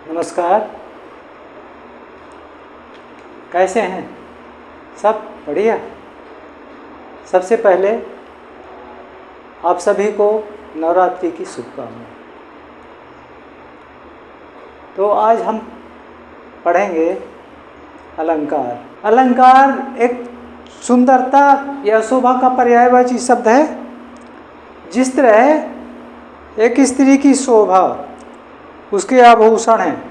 नमस्कार। कैसे हैं? सब बढ़िया। सबसे पहले आप सभी को नवरात्रि की शुभकामनाएं। तो आज हम पढ़ेंगे अलंकार। अलंकार एक सुंदरता या शोभा का पर्यायवाची शब्द है। जिस तरह एक स्त्री की शोभा उसके आभूषण हैं,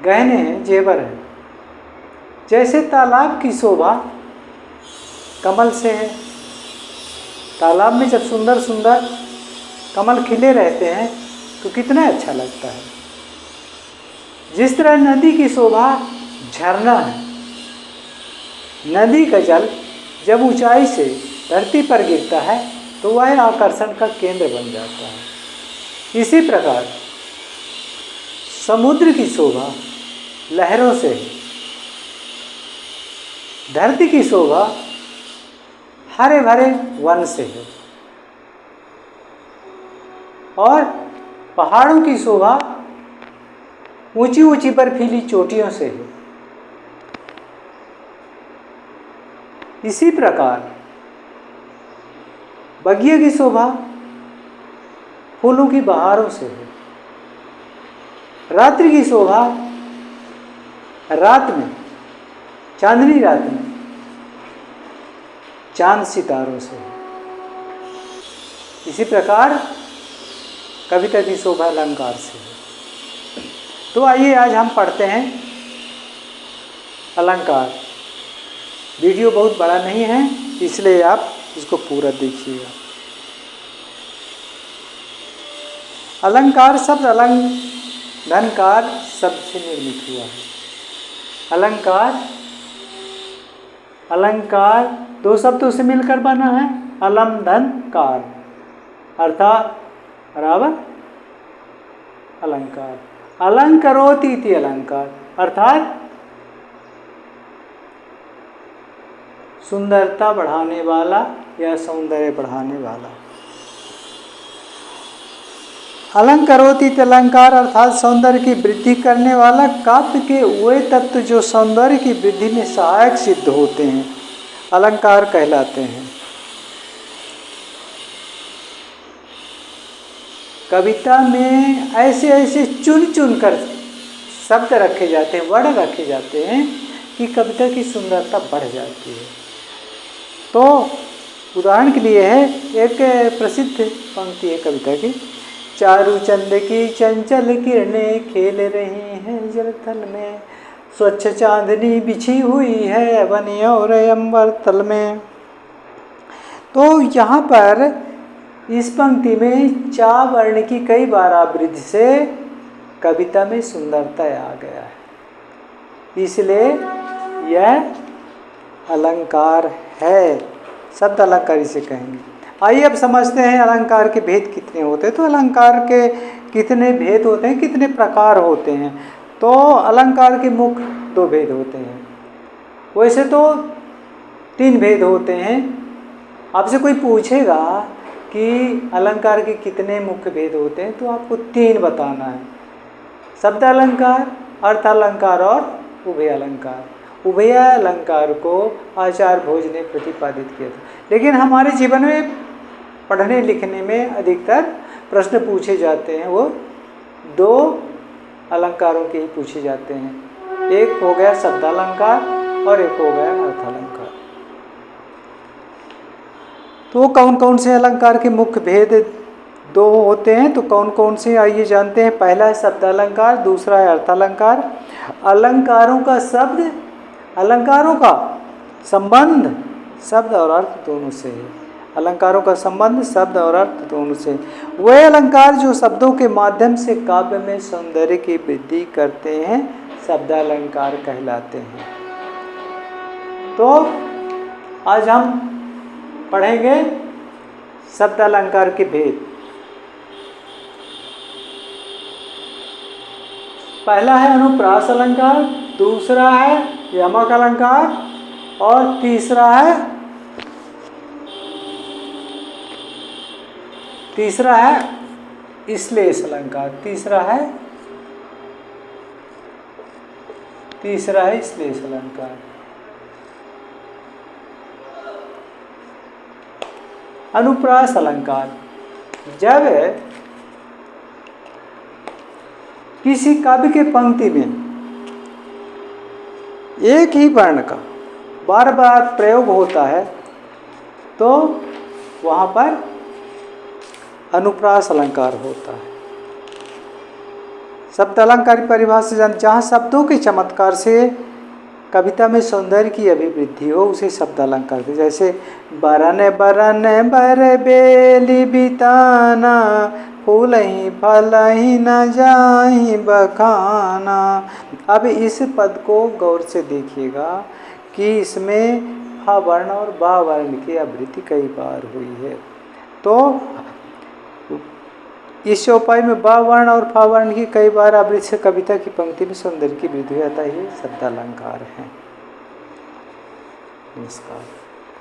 गहने हैं, जेवर हैं, जैसे तालाब की शोभा कमल से है। तालाब में जब सुंदर सुंदर कमल खिले रहते हैं तो कितना अच्छा लगता है। जिस तरह नदी की शोभा झरना है। नदी का जल जब ऊंचाई से धरती पर गिरता है तो वह आकर्षण का केंद्र बन जाता है। इसी प्रकार समुद्र की शोभा लहरों से है। धरती की शोभा हरे भरे वन से है और पहाड़ों की शोभा ऊंची ऊंची बर्फीली चोटियों से है। इसी प्रकार बगिये की शोभा फूलों की बहारों से है। रात्रि की शोभा रात में, चांदनी रात में चांद सितारों से है। इसी प्रकार कविता की शोभा अलंकार से है। तो आइए आज हम पढ़ते हैं अलंकार। वीडियो बहुत बड़ा नहीं है, इसलिए आप इसको पूरा देखिएगा। अलंकार शब्द धनकार शब्द से निर्मित हुआ है। अलंकार दो शब्दों से मिलकर बना है। अलम धन कार अर्थात बराबर अलंकार। अलंकरोति इति अलंकार अर्थात सुंदरता बढ़ाने वाला या सौंदर्य बढ़ाने वाला। अलंकरोति इति अलंकार अर्थात सौंदर्य की वृद्धि करने वाला। काव्य के वे तत्व जो सौंदर्य की वृद्धि में सहायक सिद्ध होते हैं अलंकार कहलाते हैं। कविता में ऐसे ऐसे चुन चुन कर शब्द रखे जाते हैं, वर्ण रखे जाते हैं कि कविता की सुंदरता बढ़ जाती है। तो उदाहरण के लिए है एक प्रसिद्ध पंक्ति है कविता की। चारु चंद की चंचल किरणें खेल रही हैं जलथल में, स्वच्छ चांदनी बिछी हुई है वन और अंबर तल में। तो यहाँ पर इस पंक्ति में चा वर्ण की कई बार आवृत्ति से कविता में सुंदरता आ गया है, इसलिए यह अलंकार है। शब्द अलंकार इसे कहेंगे। आइए अब समझते हैं अलंकार के भेद कितने होते हैं। तो अलंकार के कितने भेद होते हैं, कितने प्रकार होते हैं। तो अलंकार के मुख्य दो भेद होते हैं। वैसे तो तीन भेद होते हैं। आपसे कोई पूछेगा कि अलंकार के कितने मुख्य भेद होते हैं तो आपको तीन बताना है। शब्द अलंकार, अर्थ अलंकार और उभय अलंकार। उभय अलंकार को आचार्य भोज ने प्रतिपादित किया था। लेकिन हमारे जीवन में पढ़ने लिखने में अधिकतर प्रश्न पूछे जाते हैं वो दो अलंकारों के ही पूछे जाते हैं। एक हो गया शब्द अलंकार और एक हो गया अर्थ अलंकार। तो कौन कौन से अलंकार के मुख्य भेद दो होते हैं, तो कौन कौन से आइए जानते हैं। पहला है शब्द अलंकार, दूसरा है अर्थ अलंकार। अलंकारों का संबंध शब्द और अर्थ दोनों से है। अलंकारों का संबंध शब्द और अर्थ दोनों से। वे अलंकार जो शब्दों के माध्यम से काव्य में सौंदर्य की वृद्धि करते हैं शब्द अलंकार कहलाते हैं। तो आज हम पढ़ेंगे शब्द अलंकार के भेद। पहला है अनुप्रास अलंकार, दूसरा है यमक अलंकार और तीसरा है श्लेष अलंकार। तीसरा है तीसरा है श्लेष अलंकार। अनुप्रास अलंकार, जब किसी काव्य के पंक्ति में एक ही वर्ण का बार बार प्रयोग होता है तो वहाँ पर अनुप्रास अलंकार होता है। शब्द अलंकार की परिभाषा, जहाँ शब्दों के चमत्कार से कविता में सौंदर्य की अभिवृद्धि हो उसे शब्द अलंकार थे। जैसे बरन बरन बर बेली बिताना, फूल ही फल ही न जाहि बखाना। अब इस पद को गौर से देखिएगा कि इसमें फा वर्ण और बा वर्ण की आवृत्ति कई बार हुई है। तो इस चौपाई में बा वर्ण और फा वर्ण की कई बार आवृत्ति से कविता की पंक्ति में सौंदर्य की वृद्धि होता है। ये शब्द अलंकार है। नमस्कार।